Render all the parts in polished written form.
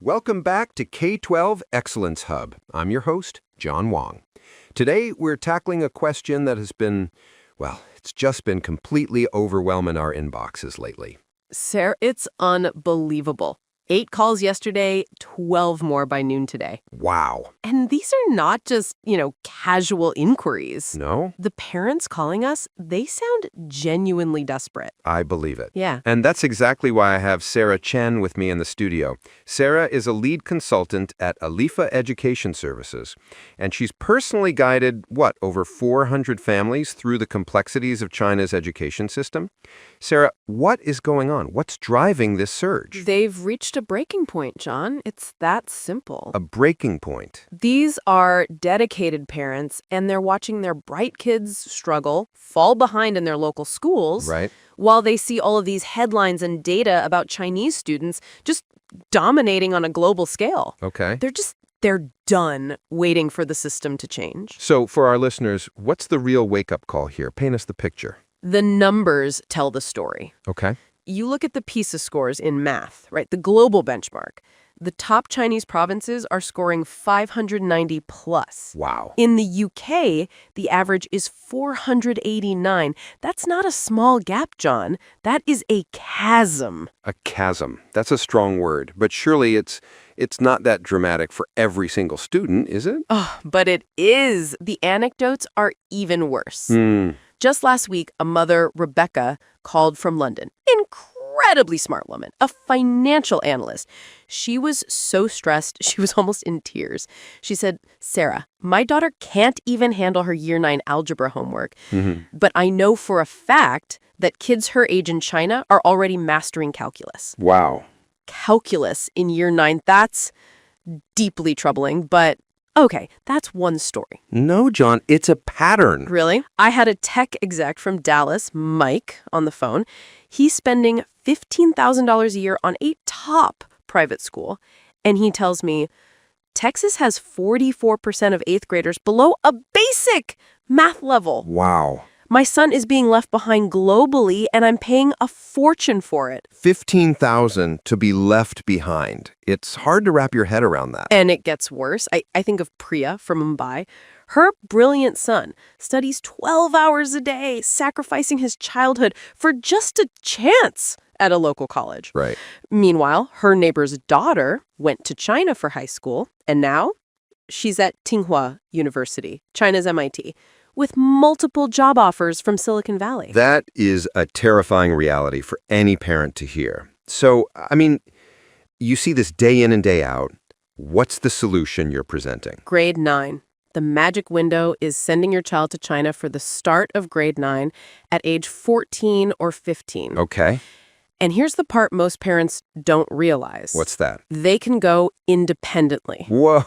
Welcome back to K-12 Excellence Hub. I'm your host, John Wong. Today, we're tackling a question that has been, it's just been completely overwhelming our inboxes lately. Sarah, it's unbelievable. 8 calls yesterday, 12 more by noon today. Wow. And these are not just, casual inquiries. No? The parents calling us, they sound genuinely desperate. I believe it. Yeah. And that's exactly why I have Sarah Chen with me in the studio. Sarah is a lead consultant at Alifa Education Services, and she's personally guided, over 400 families through the complexities of China's education system? Sarah, what is going on? What's driving this surge? They've reached a breaking point, John. It's that simple. A breaking point. These are dedicated parents, and they're watching their bright kids struggle, fall behind in their local schools, Right. while they see all of these headlines and data about Chinese students just dominating on a global scale. Okay. They're done waiting for the system to change. So for our listeners, what's the real wake-up call here? Paint us the picture. The numbers tell the story. Okay. You look at the PISA scores in math, right? The global benchmark. The top Chinese provinces are scoring 590 plus. Wow. In the UK, the average is 489. That's not a small gap, John. That is a chasm. A chasm. That's a strong word, but surely it's not that dramatic for every single student, is it? Oh, but it is. The anecdotes are even worse. Just last week, a mother, Rebecca, called from London. Incredibly smart woman, a financial analyst. She was so stressed, she was almost in tears. She said, "Sarah, my daughter can't even handle her Year 9 algebra homework. But I know for a fact that kids her age in China are already mastering calculus." Wow. Calculus in Year 9, that's deeply troubling, but okay, that's one story. No, John, it's a pattern. Really? I had a tech exec from Dallas, Mike, on the phone. He's spending $15,000 a year on a top private school, and he tells me Texas has 44% of 8th graders below a basic math level. Wow. My son is being left behind globally, and I'm paying a fortune for it. 15,000 to be left behind. It's hard to wrap your head around that. And it gets worse. I think of Priya from Mumbai. Her brilliant son studies 12 hours a day, sacrificing his childhood for just a chance at a local college. Right. Meanwhile, her neighbor's daughter went to China for high school, and now she's at Tsinghua University, China's MIT, with multiple job offers from Silicon Valley. That is a terrifying reality for any parent to hear. So, you see this day in and day out. What's the solution you're presenting? Grade 9. The magic window is sending your child to China for the start of grade 9 at age 14 or 15. Okay. And here's the part most parents don't realize. What's that? They can go independently. Whoa,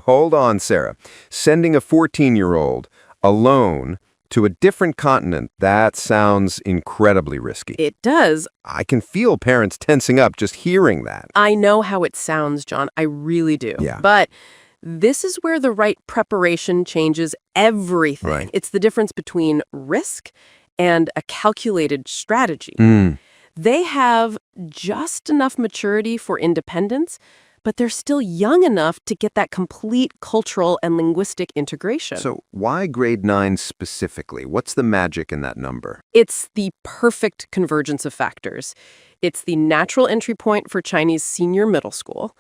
hold on, Sarah. Sending a 14-year-old alone to a different continent, that sounds incredibly risky. It does. I can feel parents tensing up just hearing that. I know how it sounds, John. I really do. Yeah. But this is where the right preparation changes everything. Right. It's the difference between risk and a calculated strategy. They have just enough maturity for independence, but they're still young enough to get that complete cultural and linguistic integration. So why grade 9 specifically? What's the magic in that number? It's the perfect convergence of factors. It's the natural entry point for Chinese senior middle school.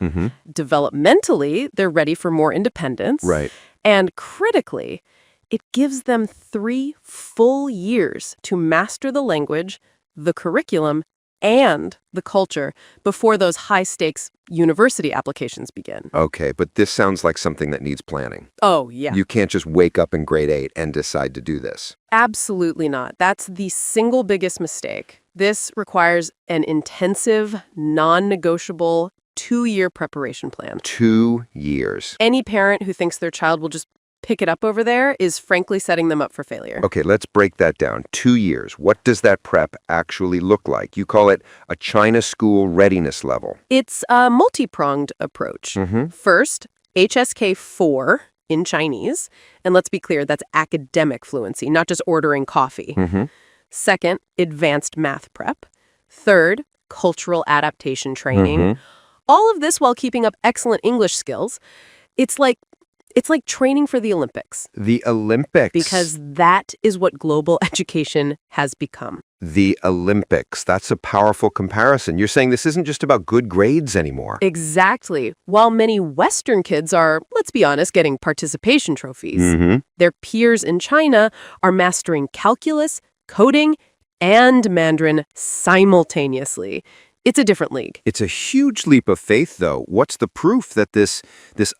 Developmentally, they're ready for more independence. Right. And critically, it gives them 3 full years to master the language, the curriculum, and the culture before those high-stakes university applications begin. Okay, but this sounds like something that needs planning. Oh, yeah. You can't just wake up in grade 8 and decide to do this. Absolutely not. That's the single biggest mistake. This requires an intensive, non-negotiable 2-year preparation plan. 2 years. Any parent who thinks their child will just pick it up over there is frankly setting them up for failure. Okay, let's break that down. 2 years. What does that prep actually look like? You call it a China school readiness level. It's a multi-pronged approach. First, HSK 4 in Chinese. And let's be clear, that's academic fluency, not just ordering coffee. Second, advanced math prep. Third, cultural adaptation training. All of this while keeping up excellent English skills. It's like training for the Olympics. The Olympics. Because that is what global education has become. The Olympics. That's a powerful comparison. You're saying this isn't just about good grades anymore. Exactly. While many Western kids are, let's be honest, getting participation trophies, their peers in China are mastering calculus, coding, and Mandarin simultaneously. It's a different league. It's a huge leap of faith, though. What's the proof that this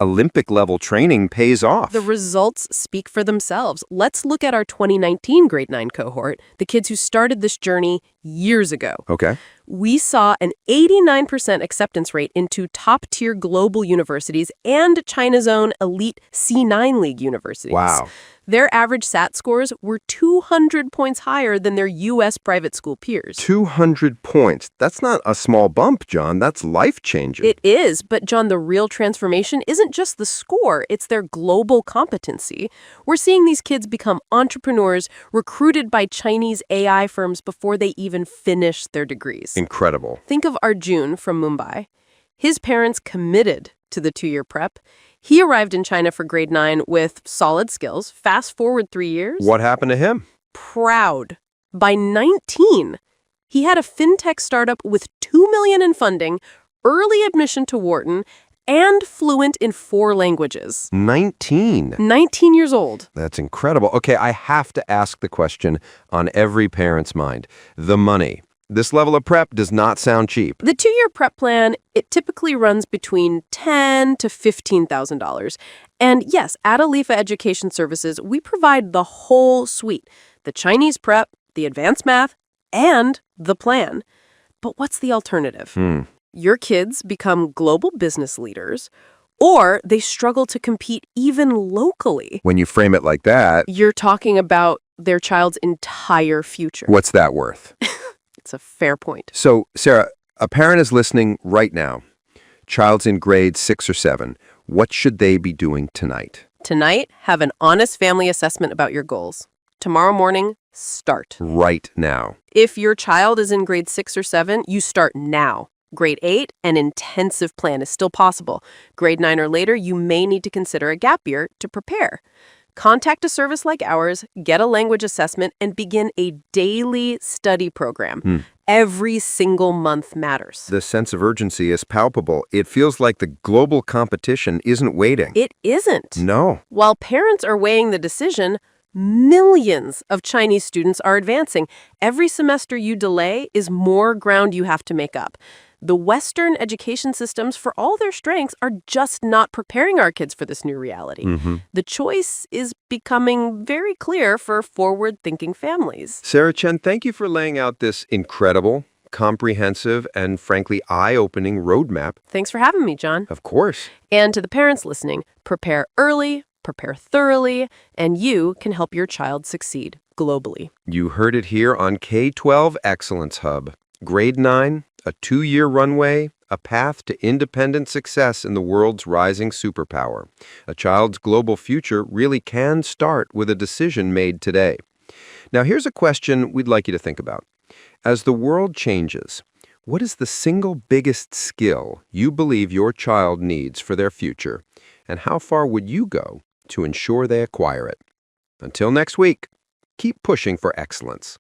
Olympic-level training pays off? The results speak for themselves. Let's look at our 2019 grade 9 cohort, the kids who started this journey years ago. Okay. We saw an 89% acceptance rate into top-tier global universities and China's own elite C9 League universities. Wow. Their average SAT scores were 200 points higher than their U.S. private school peers. 200 points. That's not a small bump, John. That's life-changing. It is, but John, the real transformation isn't just the score, it's their global competency. We're seeing these kids become entrepreneurs recruited by Chinese AI firms before they even finish their degrees. Incredible. Think of Arjun from Mumbai. His parents committed to the 2-year prep. He arrived in China for grade 9 with solid skills. Fast forward 3 years. What happened to him? Proud. By 19, he had a fintech startup with $2 million in funding, early admission to Wharton, and fluent in 4 languages. 19. 19 years old. That's incredible. Okay, I have to ask the question on every parent's mind. The money. This level of prep does not sound cheap. The 2-year prep plan, it typically runs between $10,000 to $15,000. And yes, at Alifa Education Services, we provide the whole suite. The Chinese prep, the advanced math, and the plan. But what's the alternative? Your kids become global business leaders, or they struggle to compete even locally. When you frame it like that, You're talking about their child's entire future. what's that worth? It's a fair point. So, Sarah, a parent is listening right now. Child's in grade 6 or 7. What should they be doing tonight? Tonight, have an honest family assessment about your goals. Tomorrow morning, start. Right now. If your child is in grade 6 or 7, you start now. Grade 8, an intensive plan is still possible. Grade 9 or later, you may need to consider a gap year to prepare. Contact a service like ours, get a language assessment, and begin a daily study program. Every single month matters. The sense of urgency is palpable. It feels like the global competition isn't waiting. It isn't. No. While parents are weighing the decision, millions of Chinese students are advancing. Every semester you delay is more ground you have to make up. The Western education systems, for all their strengths, are just not preparing our kids for this new reality. The choice is becoming very clear for forward-thinking families. Sarah Chen, thank you for laying out this incredible, comprehensive, and frankly eye-opening roadmap. Thanks for having me, John. Of course. And to the parents listening, prepare early, prepare thoroughly, and you can help your child succeed globally. You heard it here on K-12 Excellence Hub. Grade 9, a 2-year runway, a path to independent success in the world's rising superpower. A child's global future really can start with a decision made today. Now, here's a question we'd like you to think about. As the world changes, what is the single biggest skill you believe your child needs for their future, and how far would you go to ensure they acquire it? Until next week, keep pushing for excellence.